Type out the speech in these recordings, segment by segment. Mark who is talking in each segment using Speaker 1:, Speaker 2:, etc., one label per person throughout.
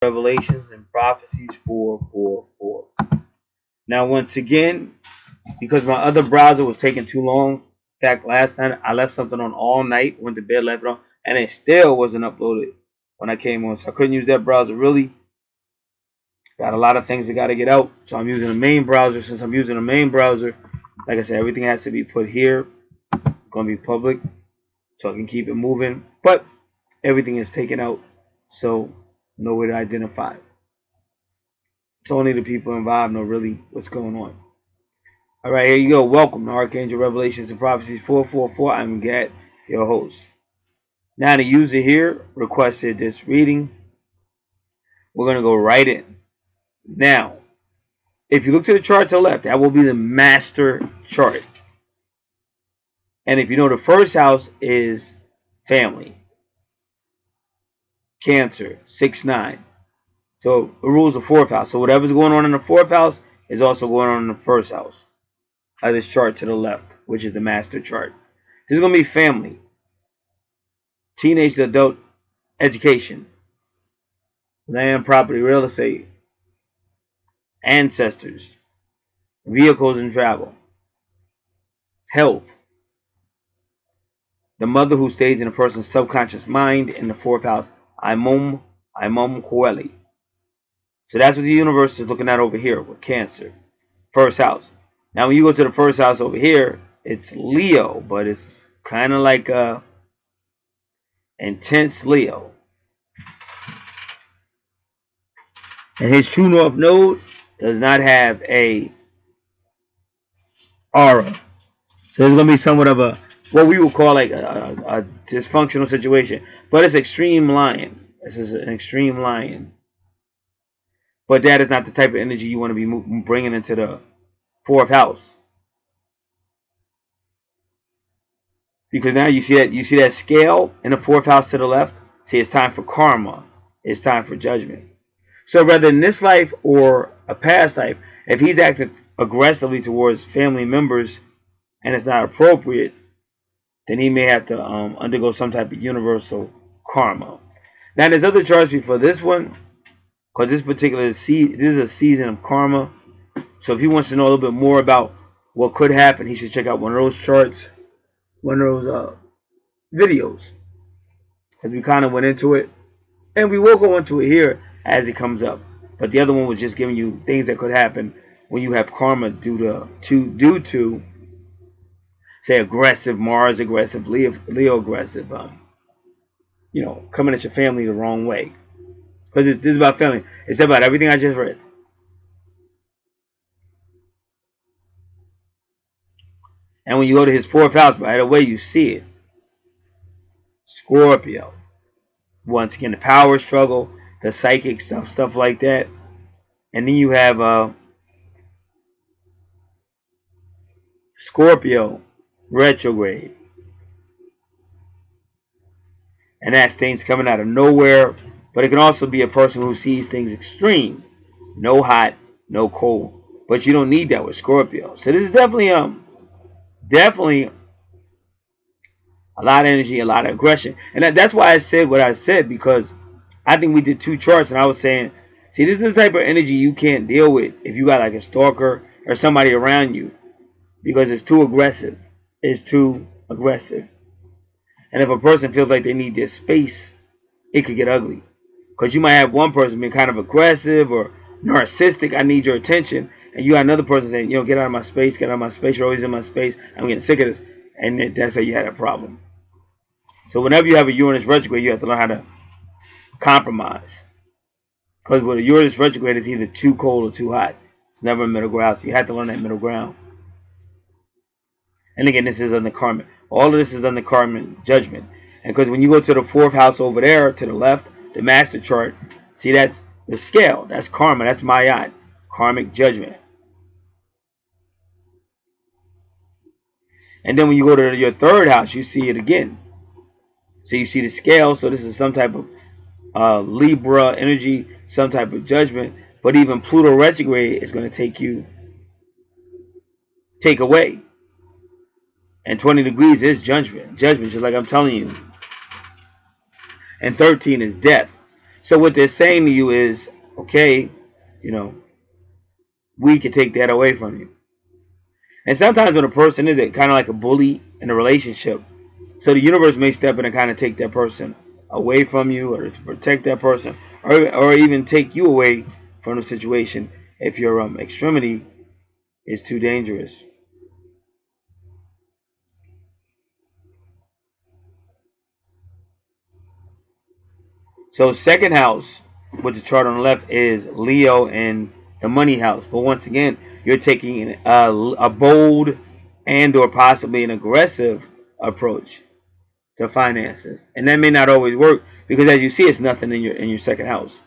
Speaker 1: Revelations and Prophecies 444. Now, once again, because my other browser was taking too long, in fact, last night I left something on all night, went to bed, left it on, and it still wasn't uploaded when I came on. So I couldn't use that browser really. Got a lot of things that got to get out. So I'm using the main browser. Since I'm using the main browser, like I said, everything has to be put here. It's going to be public so I can keep it moving. But everything is taken out. So no way to identify. It's only the people involved know really what's going on. All right, here you go. Welcome to Archangel Revelations and Prophecies 444. I'm Gat, your host. Now the user here requested this reading. We're going to go right in. Now, if you look to the chart to the left, that will be the master chart. And if you know, the first house is family. Cancer, 6-9. So it rules the fourth house. So whatever's going on in the fourth house is also going on in the first house of this chart to the left, which is the master chart. This is going to be family, teenage to adult education, land, property, real estate, ancestors, vehicles and travel, health, the mother who stays in a person's subconscious mind in the fourth house, Imom Kweli. So that's what the universe is looking at over here with Cancer, first house. Now when you go to the first house over here, it's Leo, but it's kind of like a intense Leo. And his true north node does not have a aura. So it's going to be somewhat of a, what we would call like a dysfunctional situation. But it's extreme lion. This is an extreme lion. But that is not the type of energy you want to be bringing into the fourth house. Because now you see that scale in the fourth house to the left. See, it's time for karma. It's time for judgment. So whether in this life or a past life, if he's acting aggressively towards family members and it's not appropriate, then he may have to undergo some type of universal karma. Now there's other charts before this one, because this is a season of karma. So if he wants to know a little bit more about what could happen, he should check out one of those charts, one of those videos, because we kind of went into it, and we will go into it here as it comes up. But the other one was just giving you things that could happen when you have karma due to say aggressive Mars, aggressive Leo aggressive, coming at your family the wrong way. Because this is about family. It's about everything I just read. And when you go to his fourth house, right away you see it. Scorpio. Once again, the power struggle, the psychic stuff like that. And then you have Scorpio retrograde. And that's things coming out of nowhere. But it can also be a person who sees things extreme. No hot, no cold. But you don't need that with Scorpio. So this is definitely a lot of energy, a lot of aggression. And that's why I said what I said, because I think we did two charts and I was saying, see, this is the type of energy you can't deal with if you got like a stalker or somebody around you, because it's too aggressive. It's too aggressive. And if a person feels like they need their space, it could get ugly. Because you might have one person being kind of aggressive or narcissistic, I need your attention. And you got another person saying, get out of my space, get out of my space, you're always in my space, I'm getting sick of this. And that's how you had a problem. So whenever you have a Uranus retrograde, you have to learn how to compromise. Because with a Uranus retrograde, it's either too cold or too hot. It's never a middle ground. So you have to learn that middle ground. And again, this is under karmic. All of this is under karmic judgment. And because when you go to the fourth house over there to the left, the master chart, see, that's the scale. That's karma. That's Mayat. Karmic judgment. And then when you go to your third house, you see it again. So you see the scale. So this is some type of Libra energy, some type of judgment. But even Pluto retrograde is going to take away. And 20 degrees is judgment, just like I'm telling you. And 13 is death. So what they're saying to you is, okay, you know, we can take that away from you. And sometimes when a person is it kind of like a bully in a relationship, so the universe may step in and kind of take that person away from you, or to protect that person, or even take you away from the situation if your extremity is too dangerous. So second house with the chart on the left is Leo and the money house. But once again, you're taking a bold and or possibly an aggressive approach to finances, and that may not always work because, as you see, it's nothing in your second house.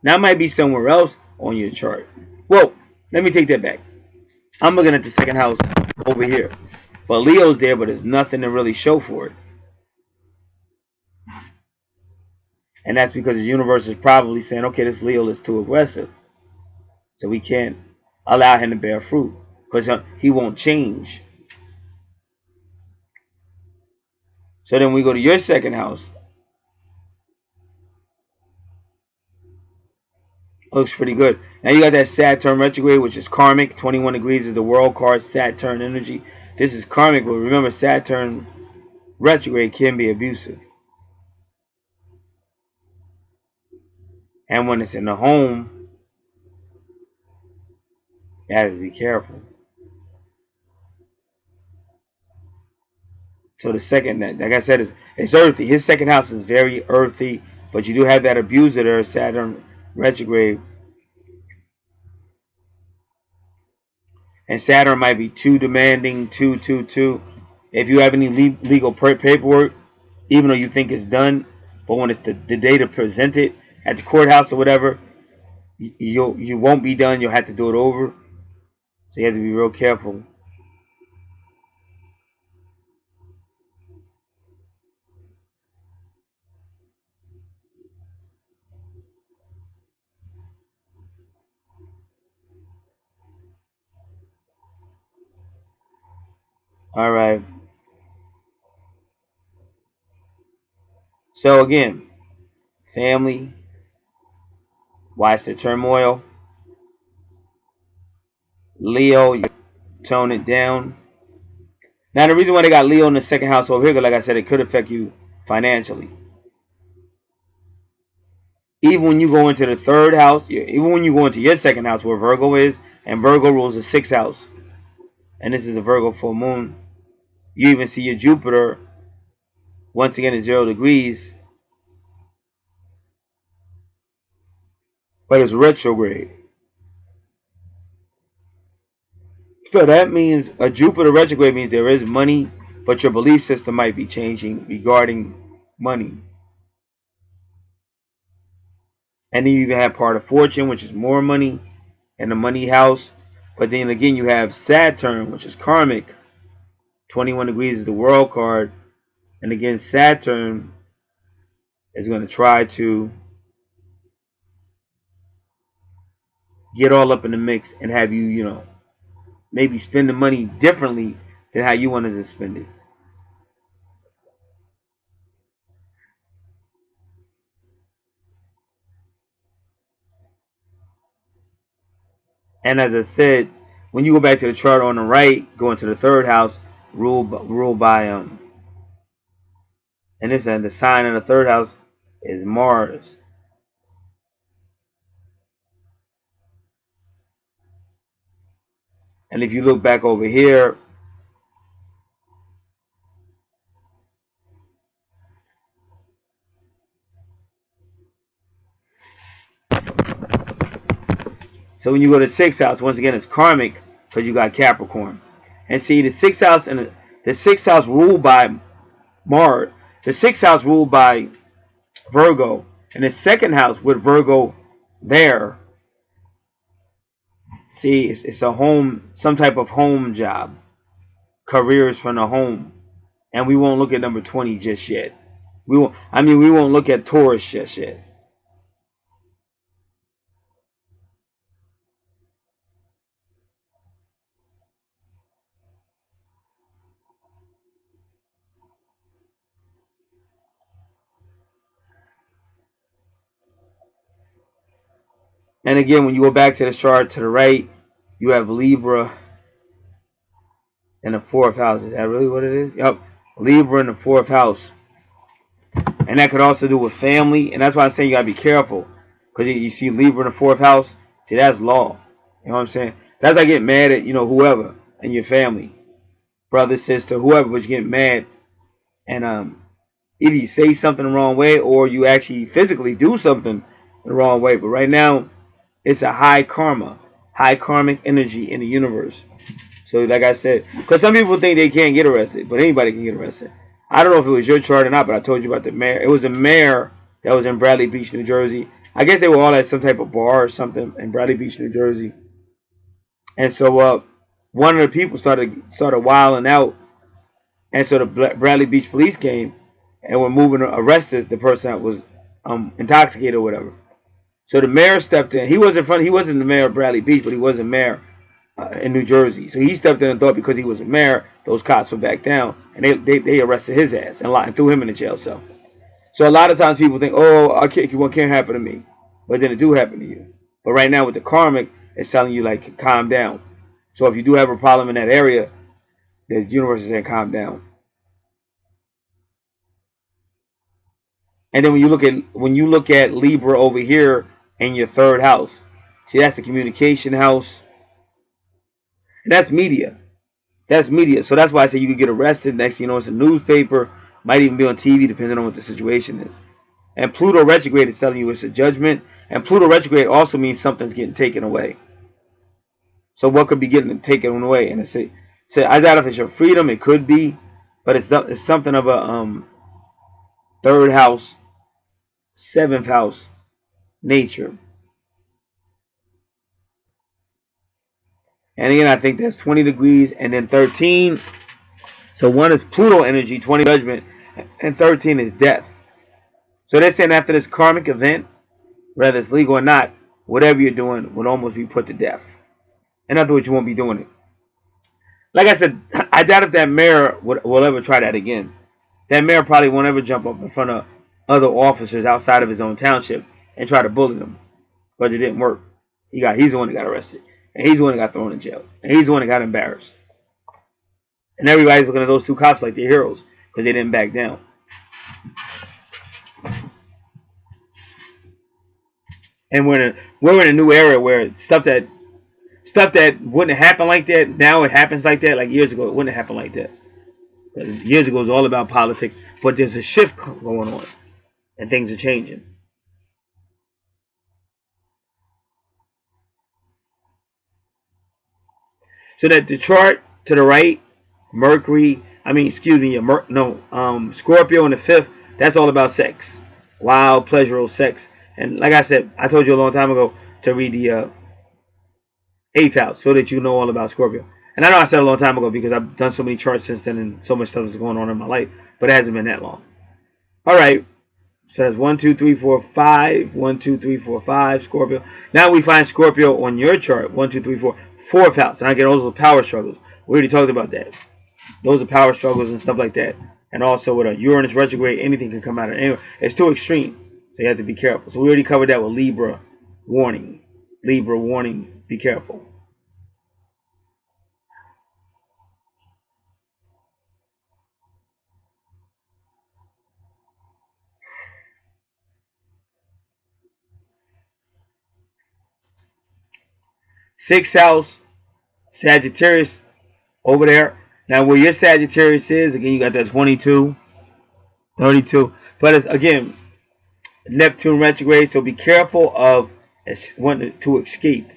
Speaker 1: Now it might be somewhere else on your chart. Well, let me take that back. I'm looking at the second house over here, but Leo's there, but there's nothing to really show for it, and that's because the universe is probably saying, okay, this Leo is too aggressive, so we can't allow him to bear fruit because he won't change. So then we go to your second house. Looks pretty good. Now you got that Saturn retrograde, which is karmic. 21 degrees is the world card, Saturn energy. This is karmic, but remember, Saturn retrograde can be abusive. And when it's in the home, you have to be careful. So the second, like I said, it's earthy. His second house is very earthy, but you do have that abuser there, Saturn retrograde. And Saturn might be too demanding, too. If you have any legal paperwork, even though you think it's done, but when it's the day to present it at the courthouse or whatever, you won't be done. You'll have to do it over. So you have to be real careful. All right. So again, family, watch the turmoil. Leo, you tone it down. Now the reason why they got Leo in the second house over here, like I said, it could affect you financially. Even when you go into the third house, even when you go into your second house where Virgo is, and Virgo rules the sixth house, and this is a Virgo full moon, you even see your Jupiter once again at 0 degrees, but it's retrograde. So that means a Jupiter retrograde means there is money, but your belief system might be changing regarding money. And then you even have part of fortune, which is more money, and the money house. But then again, you have Saturn, which is karmic. 21 degrees is the world card. And again, Saturn is going to try to get all up in the mix and have you, maybe spend the money differently than how you wanted to spend it. And as I said, when you go back to the chart on the right, go into the third house, ruled by and this and the sign in the third house is Mars. And if you look back over here, so when you go to the sixth house, once again it's karmic because you got Capricorn. And see the sixth house and the sixth house ruled by Mars. The sixth house ruled by Virgo, and the second house with Virgo there. See, it's a home, some type of home job, careers from the home, and we won't look at number 20 just yet. We won't look at Taurus just yet. And again, when you go back to the chart to the right, you have Libra in the fourth house. Is that really what it is? Yep. Libra in the fourth house. And that could also do with family. And that's why I'm saying you got to be careful. Because you see Libra in the fourth house. See, that's law. You know what I'm saying? That's like getting mad at, whoever in your family. Brother, sister, whoever, but you get mad. And either you say something the wrong way or you actually physically do something the wrong way. But right now, it's a high karma, high karmic energy in the universe. So like I said, because some people think they can't get arrested, but anybody can get arrested. I don't know if it was your chart or not, but I told you about the mayor. It was a mayor that was in Bradley Beach, New Jersey. I guess they were all at some type of bar or something in Bradley Beach, New Jersey. And so one of the people started wilding out, and so the Bradley Beach police came and were moving to arrest the person that was intoxicated or whatever. So the mayor stepped in. He wasn't the mayor of Bradley Beach, but he was a mayor in New Jersey. So he stepped in and thought because he was a mayor, those cops would back down, and they arrested his ass and threw him in the jail cell. So a lot of times people think, oh, what can't happen to me, but then it do happen to you. But right now with the karmic, it's telling you like calm down. So if you do have a problem in that area, the universe is saying calm down. And then when you look at Libra over here in your third house, see that's the communication house. And that's media. That's media. So that's why I say you could get arrested. Next thing you know, it's a newspaper. Might even be on TV, depending on what the situation is. And Pluto retrograde is telling you it's a judgment. And Pluto retrograde also means something's getting taken away. So what could be getting taken away? And I doubt if it's your freedom. It could be, but it's something of a third house, seventh house nature. And again, I think that's 20 degrees and then 13. So one is Pluto energy, 20 judgment, and 13 is death. So they're saying after this karmic event, whether it's legal or not, whatever you're doing would almost be put to death. In other words, you won't be doing it. Like I said, I doubt if that mayor will ever try that again. That mayor probably won't ever jump up in front of other officers outside of his own township and try to bully them. But it didn't work. He's the one that got arrested. And he's the one that got thrown in jail. And he's the one that got embarrassed. And everybody's looking at those two cops like they're heroes because they didn't back down. And we're in a new era where stuff that wouldn't happen like that, now it happens like that. Like years ago, it wouldn't happen like that. Years ago, it was all about politics. But there's a shift going on. And things are changing. So that the chart to the right, Scorpio in the fifth, that's all about sex. Wild, pleasurable sex. And like I said, I told you a long time ago to read the eighth house so that you know all about Scorpio. And I know I said a long time ago because I've done so many charts since then and so much stuff is going on in my life, but it hasn't been that long. All right. So that's 1, 2, 3, 4, 5. 1, 2, 3, 4, 5. Scorpio. Now we find Scorpio on your chart. 1, 2, 3, 4. Fourth house. And I get those are power struggles. We already talked about that. Those are power struggles and stuff like that. And also with a Uranus retrograde, anything can come out of anywhere. It's too extreme. So you have to be careful. So we already covered that with Libra warning. Libra warning. Be careful. Sixth house, Sagittarius over there. Now where your Sagittarius is, again, you got that 22, 32. But it's, again, Neptune retrograde, so be careful of wanting to escape.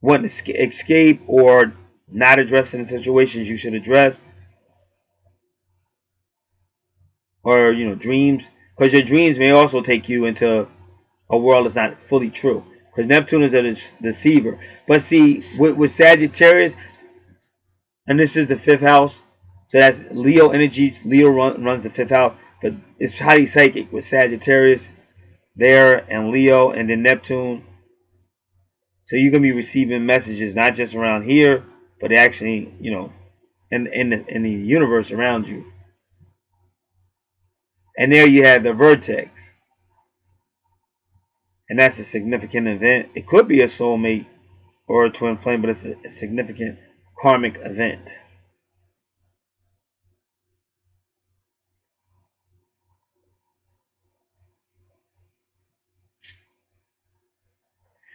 Speaker 1: Wanting to escape or not addressing the situations you should address. Or, dreams. Because your dreams may also take you into a world that's not fully true. Because Neptune is a deceiver. But see, with Sagittarius, and this is the fifth house, so that's Leo energy. Leo runs the fifth house, but it's highly psychic with Sagittarius there and Leo and then Neptune. So you can be receiving messages not just around here, but actually, in the universe around you. And there you have the vertex. and that's a significant event. It could be a soulmate or a twin flame, but it's a significant karmic event.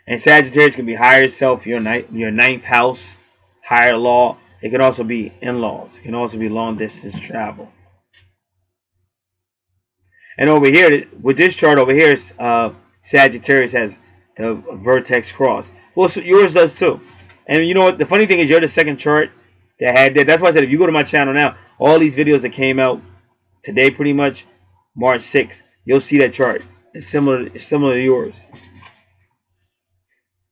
Speaker 1: And Sagittarius can be higher self, your ninth house, higher law. It can also be in-laws. It can also be long distance travel. And over here, with this chart over here, Sagittarius has the vertex cross. Well, so yours does too. And you know what? The funny thing is, you're the second chart that had that. That's why I said if you go to my channel now, all these videos that came out today, pretty much March 6th, you'll see that chart. It's similar. It's similar to yours.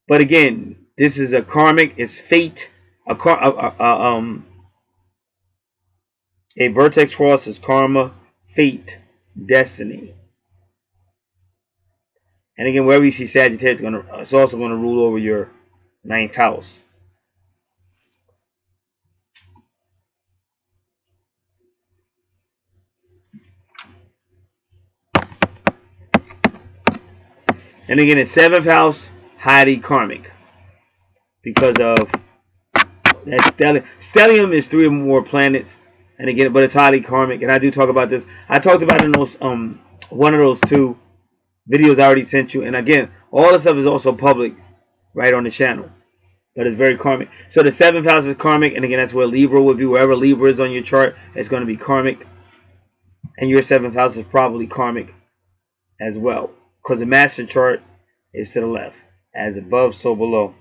Speaker 1: But again, this is a karmic. It's fate. A vertex cross is karma, fate, destiny. And again, wherever you see Sagittarius, it's also going to rule over your ninth house. And again, it's seventh house, highly karmic, because of that stellium. Stellium is 3 or more planets, and again, but it's highly karmic. And I do talk about this. I talked about it in those one of those 2 videos I already sent you. And again, all the stuff is also public right on the channel. But it's very karmic. So the 7th house is karmic, and again, that's where Libra would be. Wherever Libra is on your chart, it's going to be karmic. And your 7th house is probably karmic as well, because the master chart is to the left. As above, so below.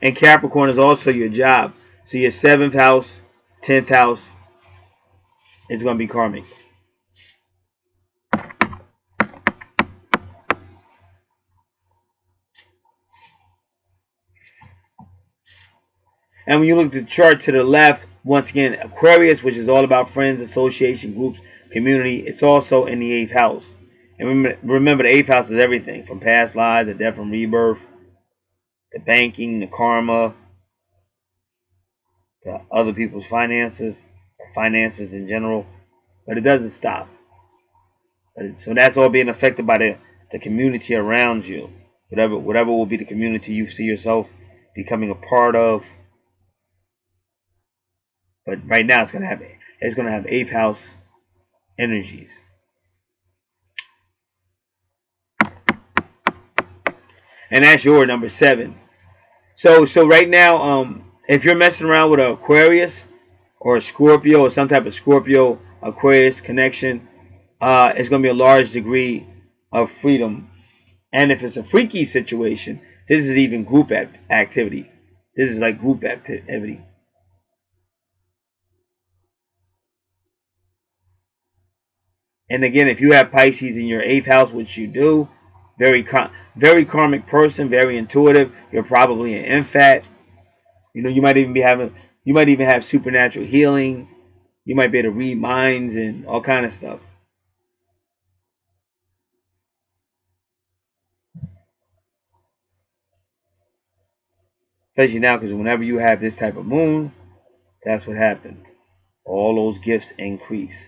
Speaker 1: And Capricorn is also your job. So your 7th house, 10th house is going to be karmic. And when you look at the chart to the left, once again, Aquarius, which is all about friends, association, groups, community, it's also in the 8th house. And remember, the 8th house is everything from past lives, to death and rebirth, to banking, to karma, to other people's finances in general. But it doesn't stop. So that's all being affected by the community around you. Whatever will be the community you see yourself becoming a part of. But right now it's gonna have 8th house energies. And that's your number 7. So right now, if you're messing around with an Aquarius or a Scorpio or some type of Scorpio Aquarius connection, it's going to be a large degree of freedom. And if it's a freaky situation, this is even group activity. This is like group activity. And again, if you have Pisces in your 8th house, which you do, very karmic person, very intuitive. You're probably an empath. You know, you might even have supernatural healing. You might be able to read minds and all kind of stuff. Especially now, because whenever you have this type of moon, that's what happens. All those gifts increase.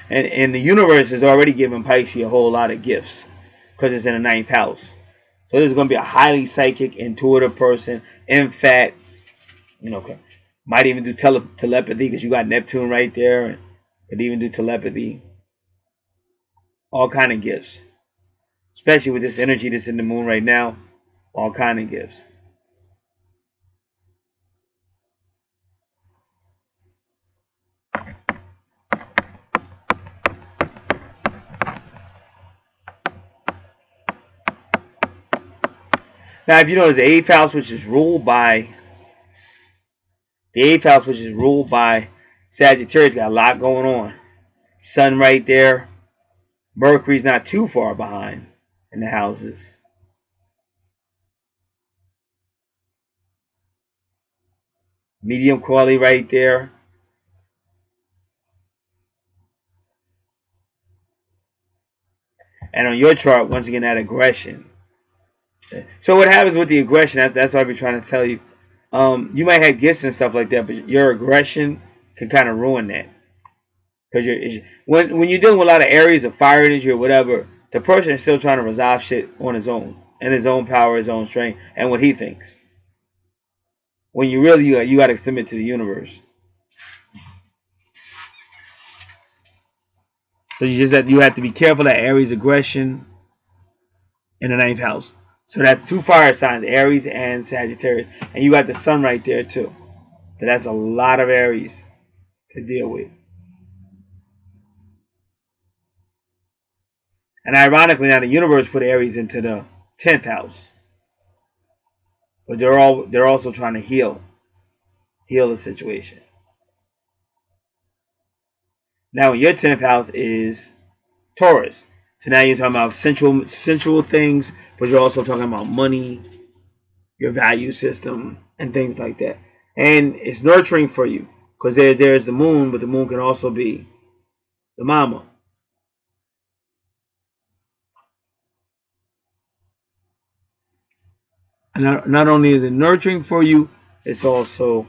Speaker 1: And the universe is already giving Pisces a whole lot of gifts because it's in the 9th house. So this is going to be a highly psychic, intuitive person. In fact, might even do telepathy because you got Neptune right there. And could even do telepathy. All kind of gifts. Especially with this energy that's in the moon right now. All kind of gifts. Now, if you know, the 8th house, which is ruled by Sagittarius, got a lot going on. Sun right there. Mercury's not too far behind in the houses. Medium quality right there. And on your chart, once again, that aggression. So what happens with the aggression? That's what I've been trying to tell you. You might have gifts and stuff like that, but your aggression can kind of ruin that. Because when you're dealing with a lot of areas of fire energy or whatever, the person is still trying to resolve shit on his own, and his own power, his own strength, and what he thinks. When you really you got to submit to the universe. So you have to be careful that Aries aggression in the ninth house. So that's two fire signs, Aries and Sagittarius, and you got the sun right there too. So that's a lot of Aries to deal with. And ironically, now the universe put Aries into the 10th house, but they're also trying to heal the situation. Now, your 10th house is Taurus. So now you're talking about sensual things, but you're also talking about money, your value system, and things like that. And it's nurturing for you because there's the moon, but the moon can also be the mama. And not only is it nurturing for you, it's also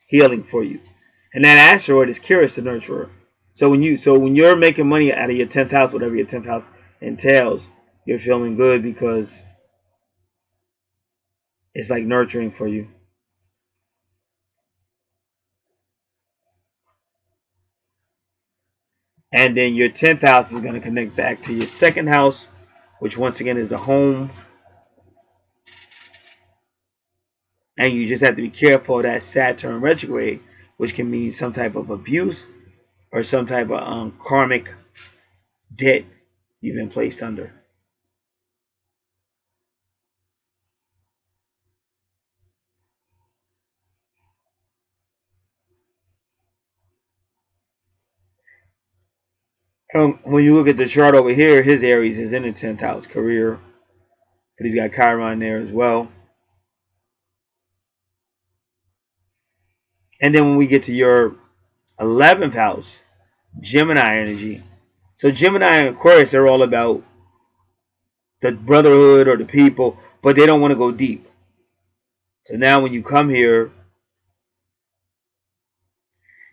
Speaker 1: healing for you. And that asteroid is Curious, the nurturer. So when you're making money out of your 10th house, whatever your 10th house entails, you're feeling good because it's like nurturing for you. And then your 10th house is going to connect back to your second house, which once again is the home. And you just have to be careful of that Saturn retrograde, which can mean some type of abuse or some type of karmic debt you've been placed under. When you look at the chart over here, his Aries is in the 10th house, career, but he's got Chiron there as well. And then when we get to your 11th house, Gemini energy. So Gemini and Aquarius are all about the brotherhood or the people, but they don't want to go deep. So now when you come here,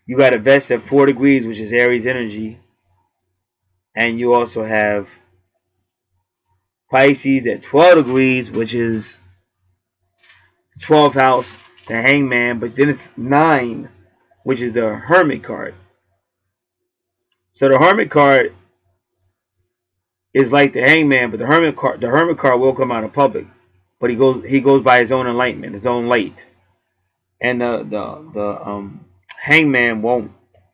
Speaker 1: you got a Vesta at 4 degrees, which is Aries energy. And you also have Pisces at 12 degrees, which is 12th house, the Hangman. But then it's 9, which is the Hermit card. So the Hermit card is like the Hangman, but the Hermit card will come out in public. But he goes by his own enlightenment, his own light. And the Hangman won't.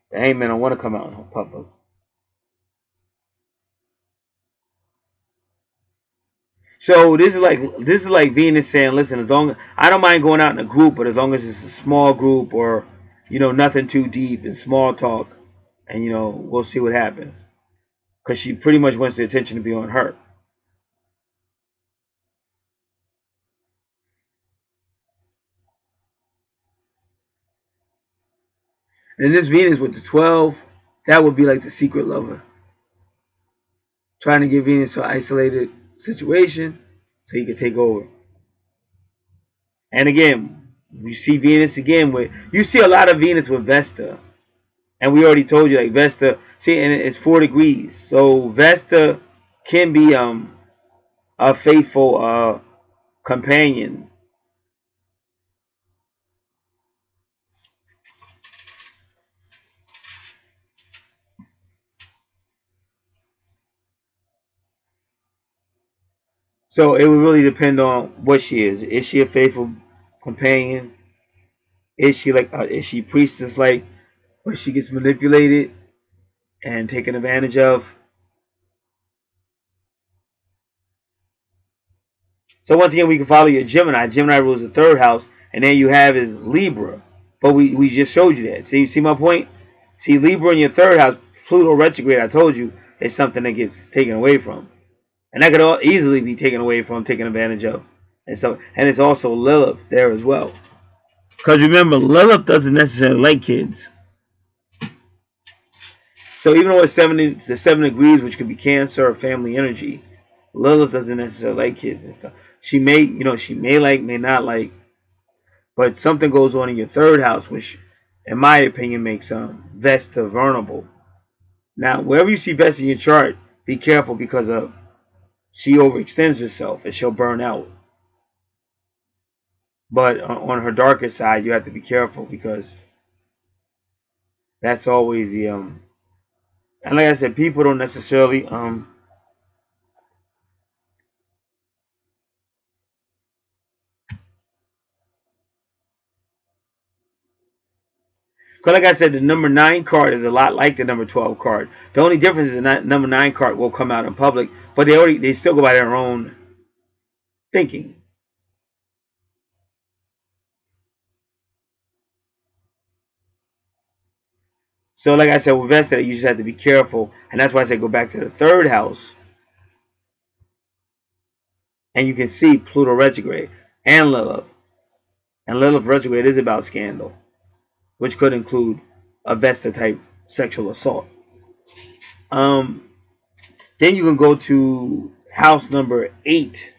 Speaker 1: The Hangman don't want to come out in public. So this is like Venus saying, listen, as long I don't mind going out in a group, but as long as it's a small group or nothing too deep and small talk, and we'll see what happens, because she pretty much wants the attention to be on her. And this Venus with the 12, that would be like the secret lover, trying to get Venus to an isolated situation so he could take over. And again, you see Venus again you see a lot of Venus with Vesta. And we already told you, like Vesta, see, and it's 4 degrees. So Vesta can be a faithful companion. So it would really depend on what she is. Is she a faithful companion? Is she priestess like, where she gets manipulated and taken advantage of? So once again, we can follow your Gemini. Gemini rules the 3rd house, and then you have is Libra. But we just showed you that. See my point? See, Libra in your 3rd house, Pluto retrograde, I told you, is something that gets taken away from. And that could easily be taken away from, taken advantage of, and stuff. And it's also Lilith there as well. Because remember, Lilith doesn't necessarily like kids. So even though it's the 7 degrees, which could be Cancer or family energy, Lilith doesn't necessarily like kids and stuff. She may like, may not like, but something goes on in your third house, which, in my opinion, makes Vesta vulnerable. Now, wherever you see Vesta in your chart, be careful because she overextends herself and she'll burn out. But on her darker side, you have to be careful because that's always the And like I said, people don't necessarily because like I said, the number 9 card is a lot like the number 12 card. The only difference is the number 9 card will come out in public, but they still go by their own thinking. So like I said, with Vesta, you just have to be careful, and that's why I say go back to the third house, and you can see Pluto retrograde and Lilith. And Lilith retrograde is about scandal, which could include a Vesta type sexual assault. Um, then you can go to house number 8.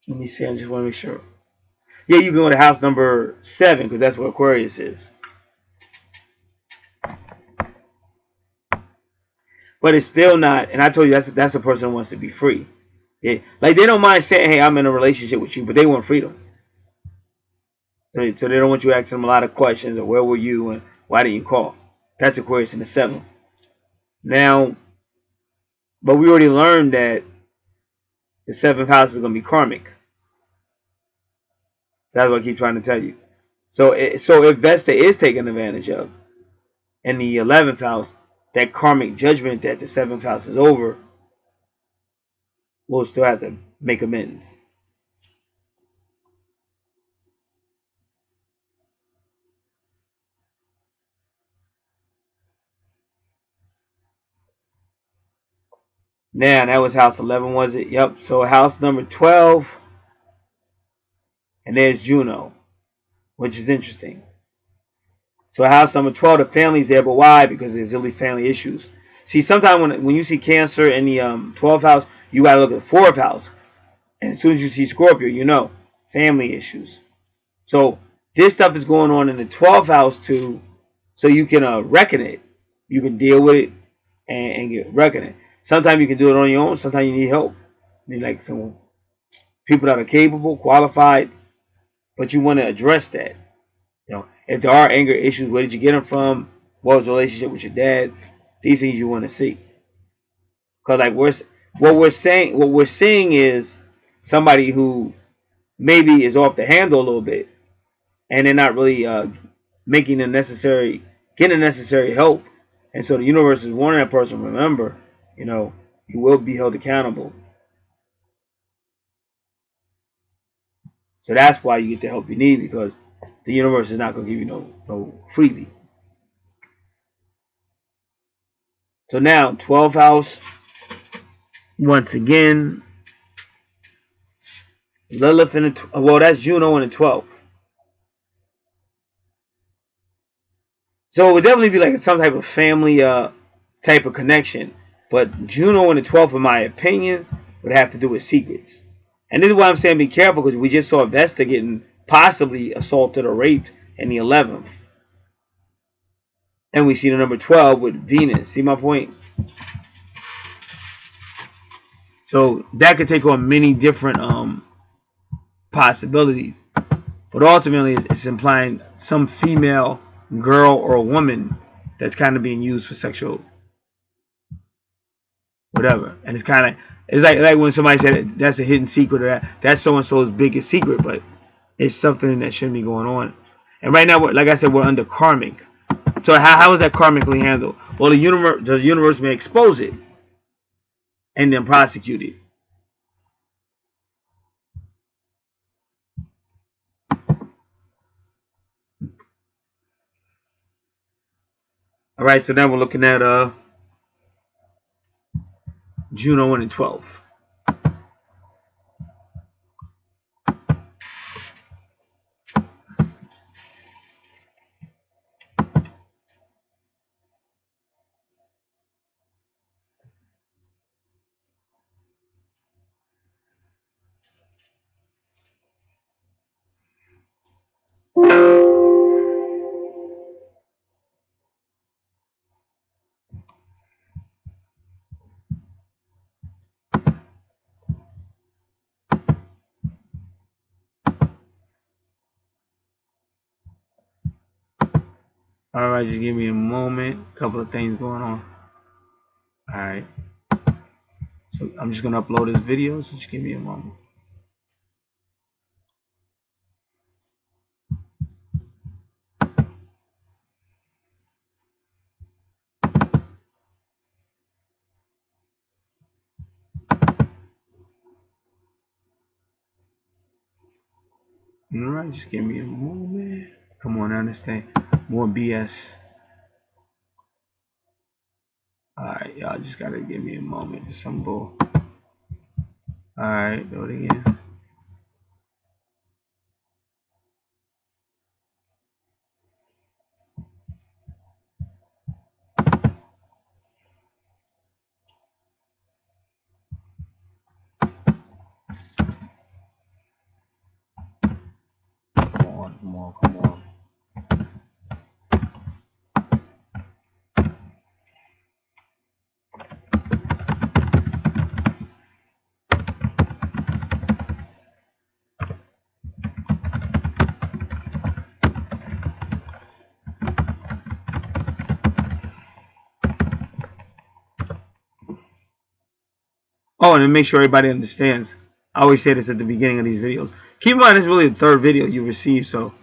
Speaker 1: Let me see. I just want to make sure. Yeah, you can go to house number 7 because that's where Aquarius is. But it's still not. And I told you that's a person who wants to be free. Yeah, like they don't mind saying, "Hey, I'm in a relationship with you," but they want freedom. So they don't want you asking them a lot of questions or where were you and why didn't you call. That's Aquarius in the 7th. Now, but we already learned that the 7th house is going to be karmic. So that's what I keep trying to tell you. So if Vesta is taken advantage of in the 11th house, that karmic judgment that the 7th house is over, we'll still have to make amends. Now, that was house 11, was it? Yep. So house number 12, and there's Juno, which is interesting. So house number 12, the family's there, but why? Because there's really family issues. See, sometimes when you see Cancer in the 12th house, you got to look at the 4th house. And as soon as you see Scorpio, you know, family issues. So this stuff is going on in the 12th house too, so you can reckon it. You can deal with it and get reckon it. Sometimes you can do it on your own. Sometimes you need help. You need like some people that are capable, qualified, but you want to address that. You know, if there are anger issues, where did you get them from? What was the relationship with your dad? These things you want to see. Because like what we're seeing is somebody who maybe is off the handle a little bit, and they're not really getting the necessary help. And so the universe is warning that person, remember, you know, you will be held accountable. So that's why you get the help you need, because the universe is not going to give you no freebie. So now 12th house, once again, Lilith in the well, that's Juno in the 12th. So it would definitely be like some type of family type of connection. But Juno in the 12th, in my opinion, would have to do with secrets. And this is why I'm saying be careful, because we just saw Vesta getting possibly assaulted or raped in the 11th. And we see the number 12 with Venus. See my point? So that could take on many different possibilities. But ultimately, it's implying some female girl or a woman that's kind of being used for sexual whatever. And it's like when somebody said that's a hidden secret, or that's so and so's biggest secret, but it's something that shouldn't be going on. And right now, like I said, we're under karmic. So how is that karmically handled? Well, the universe may expose it and then prosecute it. All right. So now we're looking at Juno 1 and 12. Alright, just give me a moment. A couple of things going on. Alright. So I'm just gonna upload this video, so just give me a moment. Alright, just give me a moment. Come on, I understand. More BS. Alright, y'all just gotta give me a moment. Just some bull. Alright, do it again. Come on, come on, come on. Oh, and to make sure everybody understands, I always say this at the beginning of these videos. Keep in mind, it's really the third video you received, so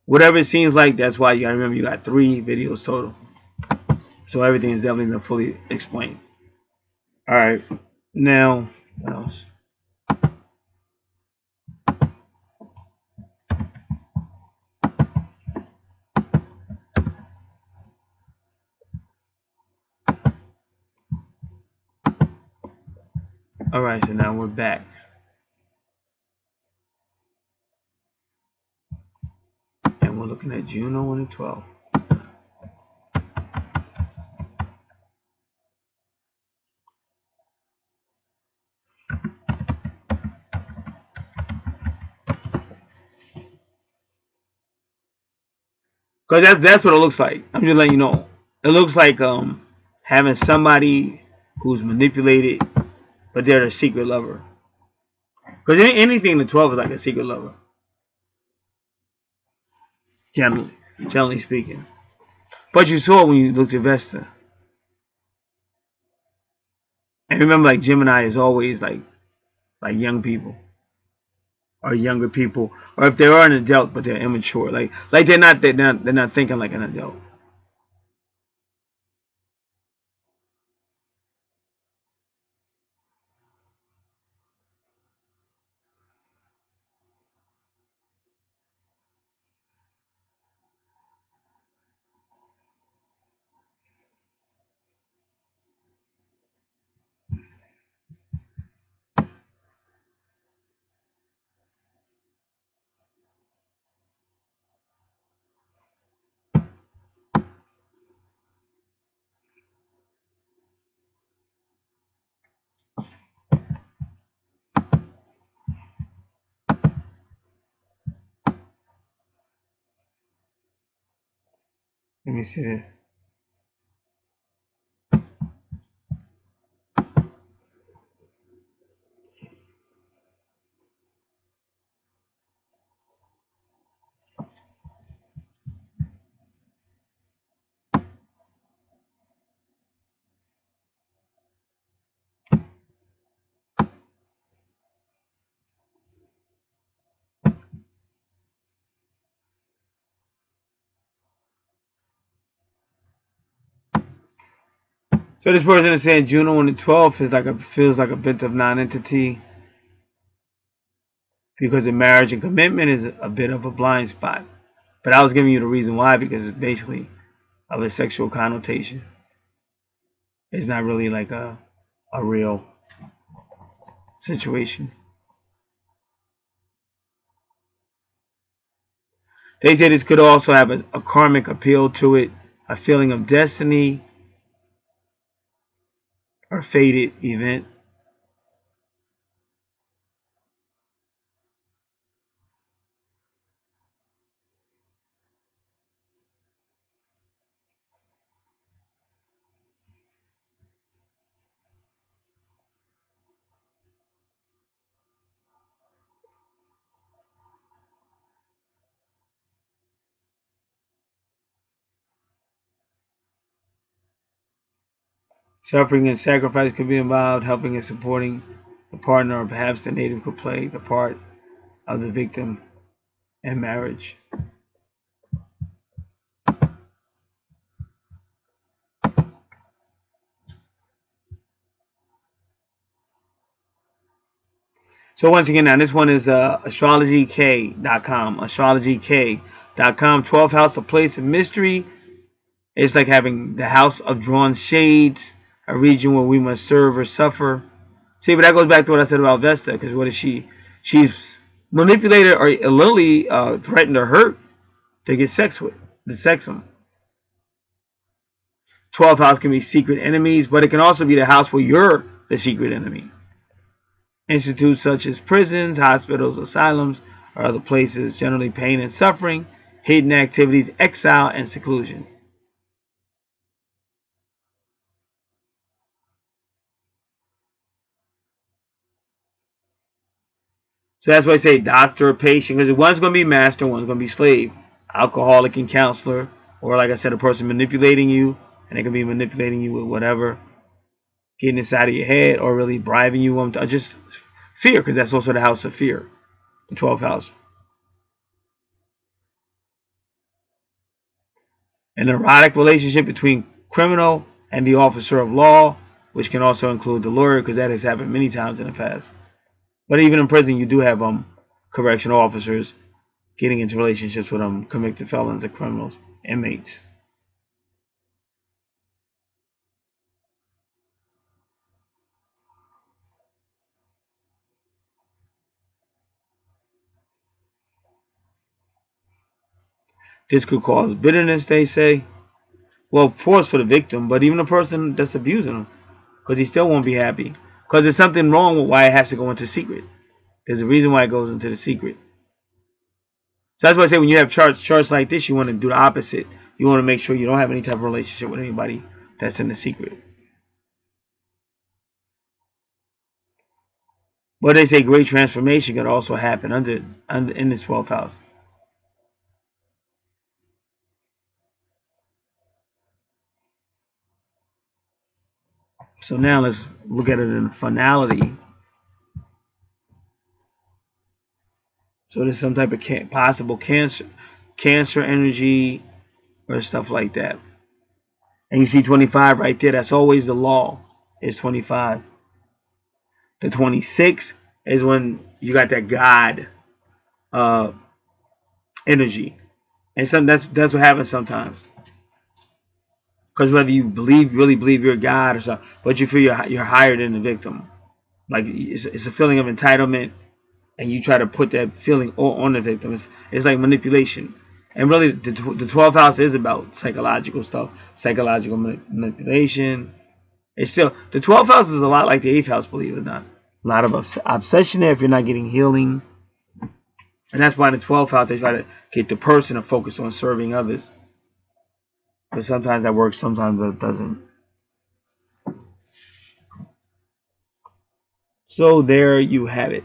Speaker 1: whatever it seems like, that's why you gotta remember you got 3 videos total. So everything is definitely been fully explained. Alright, now, what else? Alright, so now we're back. And we're looking at Juno and the 12th. Because that's what it looks like. I'm just letting you know. It looks like having somebody who's manipulated, but they're a secret lover. Because anything in the 12 is like a secret lover. Generally speaking. But you saw it when you looked at Vesta. And remember, like Gemini is always like young people. Or younger people. Or if they are an adult but they're immature. Like they're not thinking like an adult. Let me see this. So this person is saying Juno on the 12th is feels like a bit of non-entity because in marriage and commitment is a bit of a blind spot. But I was giving you the reason why because it's basically of a sexual connotation. It's not really like a real situation. They say this could also have a karmic appeal to it, a feeling of destiny or fated event. Suffering and sacrifice could be involved. Helping and supporting the partner, or perhaps the native could play the part of the victim in marriage. So once again, now this one is astrologyk.com. Astrologyk.com. 12th house, a place of mystery. It's like having the house of drawn shades, a region where we must serve or suffer. See, but that goes back to what I said about Vesta, because what is she? She's manipulated or literally threatened or hurt to get sex with, to sex them. 12th house can be secret enemies, but it can also be the house where you're the secret enemy. Institutes such as prisons, hospitals, asylums, or other places, generally pain and suffering, hidden activities, exile, and seclusion. So that's why I say doctor, patient, because one's going to be master, one's going to be slave, alcoholic and counselor, or like I said, a person manipulating you, and they can be manipulating you with whatever, getting inside of your head, or really bribing you, or just fear, because that's also the house of fear, the 12th house. An erotic relationship between criminal and the officer of law, which can also include the lawyer, because that has happened many times in the past. But even in prison, you do have correctional officers getting into relationships with convicted felons and criminals, inmates. This could cause bitterness, they say. Well, of course, for the victim, but even the person that's abusing them, because he still won't be happy. Because there's something wrong with why it has to go into secret. There's a reason why it goes into the secret. So that's why I say when you have charts like this, you want to do the opposite. You want to make sure you don't have any type of relationship with anybody that's in the secret. But they say great transformation could also happen in this 12th house. So now let's look at it in finality. So there's some type of possible cancer energy or stuff like that. And you see 25 right there. That's always the law. It's 25. The 26 is when you got that God uh, energy, and that's what happens sometimes. Because whether you really believe you're God or something, but you feel you're higher than the victim. Like it's a feeling of entitlement, and you try to put that feeling on the victim. It's like manipulation. And really, the 12th house is about psychological stuff, psychological manipulation. It's still, the 12th house is a lot like the 8th house, believe it or not. A lot of obsession there if you're not getting healing. And that's why in the 12th house, they try to get the person to focus on serving others. But sometimes that works, sometimes that doesn't. So there you have it.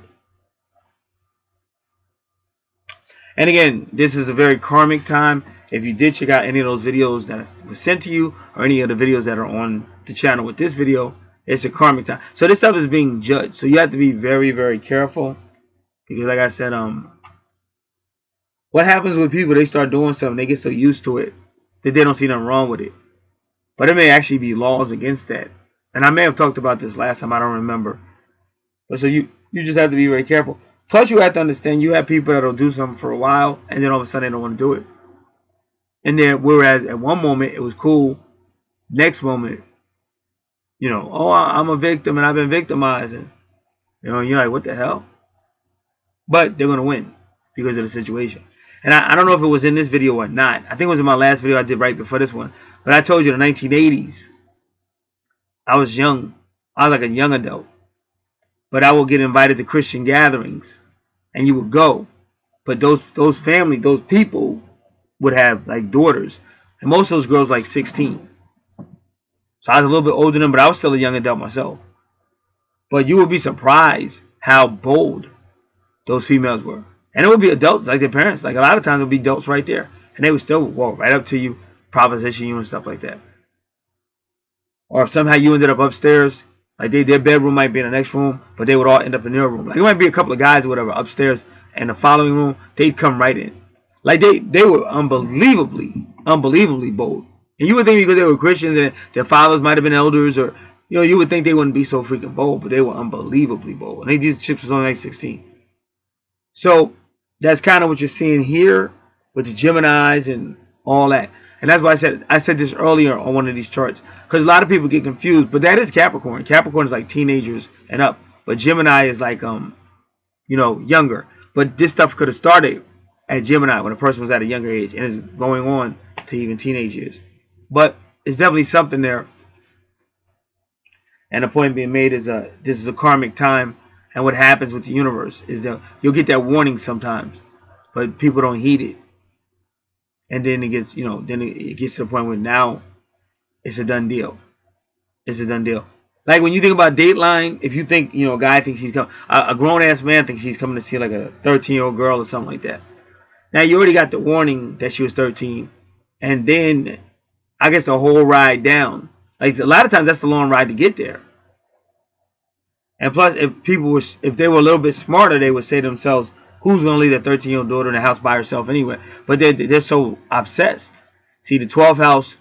Speaker 1: And again, this is a very karmic time. If you did check out any of those videos that were sent to you, or any of the videos that are on the channel with this video, it's a karmic time. So this stuff is being judged. So you have to be very, very careful. Because like I said, what happens with people, they start doing something, they get so used to it that they don't see nothing wrong with it. But there may actually be laws against that. And I may have talked about this last time, I don't remember. But so you just have to be very careful. Plus you have to understand you have people that'll do something for a while and then all of a sudden they don't want to do it. And then whereas at one moment it was cool, next moment, oh, I'm a victim and I've been victimized. And, you're like, what the hell? But they're going to win because of the situation. And I don't know if it was in this video or not. I think it was in my last video I did right before this one. But I told you in the 1980s, I was young. I was like a young adult. But I would get invited to Christian gatherings. And you would go. But those those people would have like daughters. And most of those girls were like 16. So I was a little bit older than them, but I was still a young adult myself. But you would be surprised how bold those females were. And it would be adults, like their parents. Like a lot of times it would be adults right there. And they would still walk right up to you, proposition you and stuff like that. or if somehow you ended up upstairs, like their bedroom might be in the next room, but they would all end up in their room. Like it might be a couple of guys or whatever upstairs, and the following room they'd come right in. Like they were unbelievably bold. And you would think because they were Christians and their fathers might have been elders, or you would think they wouldn't be so freaking bold, but they were unbelievably bold. And these ships was only like 16. So that's kind of what you're seeing here with the Geminis and all that. And that's why I said this earlier on one of these charts, because a lot of people get confused. But that is Capricorn. Capricorn is like teenagers and up, but Gemini is like younger. But this stuff could have started at Gemini when a person was at a younger age and is going on to even teenage years. But it's definitely something there. And the point being made is this is a karmic time, and what happens with the universe is that you'll get that warning sometimes, but people don't heed it. And then it gets, it gets to the point where now it's a done deal. It's a done deal. Like when you think about Dateline, if you think, a guy thinks he's coming, a grown ass man thinks he's coming to see like a 13-year-old girl or something like that. Now you already got the warning that she was 13, and then I guess the whole ride down. Like a lot of times that's the long ride to get there. And plus, if they were a little bit smarter, they would say to themselves, "Who's going to leave their 13-year-old daughter in the house by herself anyway?" But they're so obsessed. See, the 12th house,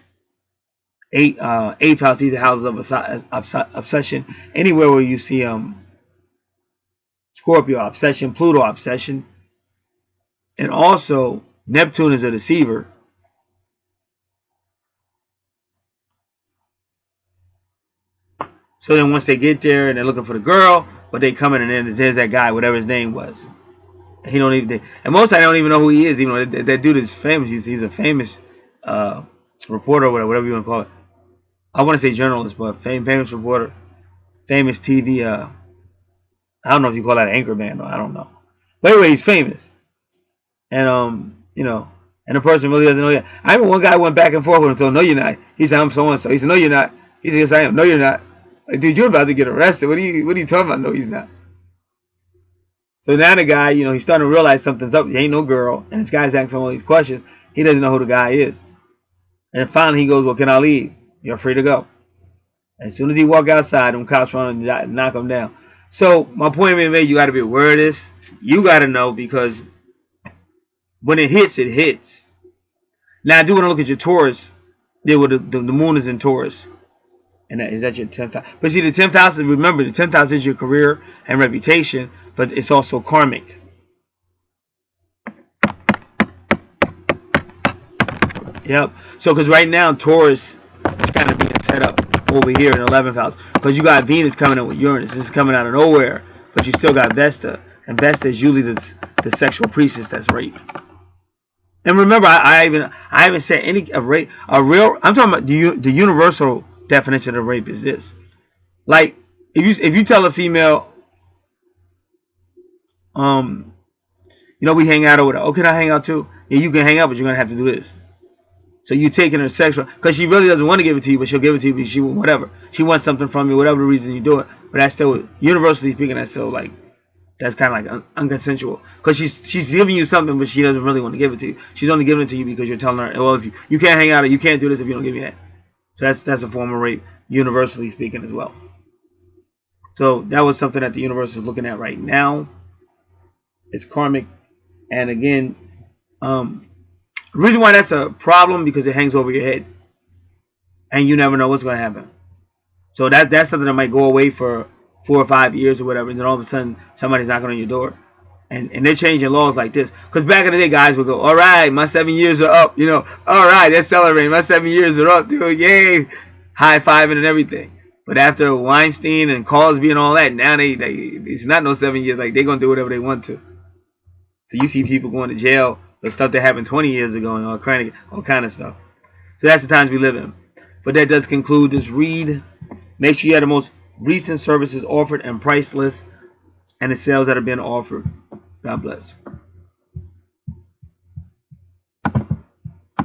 Speaker 1: 8th house, these are houses of obsession. Anywhere where you see Scorpio obsession, Pluto obsession, and also Neptune is a deceiver. So then once they get there and they're looking for the girl, but they come in and then there's that guy, whatever his name was. He don't even, and most of them don't even know who he is. Even though that dude is famous. He's a famous reporter or whatever you want to call it. I want to say journalist, but famous reporter, famous TV. I don't know if you call that an anchor man or I don't know. But anyway, he's famous, and and the person really doesn't know yet. I remember one guy went back and forth with him, told, "No, you're not." He said, "I'm so and so." He said, "No, you're not." He said, "Yes, I am." "No, you're not." Like, dude, you're about to get arrested. What are you talking about? No, he's not. So now the guy, he's starting to realize something's up. He ain't no girl, and this guy's asking all these questions. He doesn't know who the guy is. And then finally he goes, "Well, can I leave?" "You're free to go." As soon as he walk outside, them cops run and knock him down. So my point being made, you got to be aware of this. You got to know, because when it hits, it hits. Now I do want to look at your Taurus. The moon is in Taurus. And is that your 10th house? But see, the 10th house, remember, the 10th house is your career and reputation, but it's also karmic. Yep. So, because right now, Taurus is kind of being set up over here in the 11th house. Because you got Venus coming in with Uranus. This is coming out of nowhere. But you still got Vesta. And Vesta is usually the sexual priestess that's raped. And remember, I haven't said a rape. I'm talking about the universal definition of rape is this. Like, if you tell a female, we hang out or whatever. "Oh, can I hang out too?" "Yeah, you can hang out, but you're gonna have to do this." So you taking her sexual, because she really doesn't want to give it to you, but she'll give it to you because she wants something from you, whatever the reason you do it. But that's still, universally speaking, that's still like, that's kind of like unconsensual, because she's giving you something, but she doesn't really want to give it to you. She's only giving it to you because you're telling her, "Well, if you can't hang out or you can't do this if you don't give me that." So that's a form of rape, universally speaking, as well. So that was something that the universe is looking at right now. It's karmic, and again, the reason why that's a problem, because it hangs over your head, and you never know what's going to happen. So that's something that might go away for 4 or 5 years or whatever, and then all of a sudden somebody's knocking on your door, and they're changing laws like this. Because back in the day, guys would go, "All right, my 7 years are up," "All right, they're celebrating, my 7 years are up, dude, yay," high-fiving and everything. But after Weinstein and Cosby and all that, now it's not no 7 years. Like, they're gonna do whatever they want to. So you see people going to jail for stuff that happened 20 years ago and all kind of stuff. So that's the times we live in. But that does conclude this read. Make sure you have the most recent services offered and price list, and the sales that are being offered. God bless.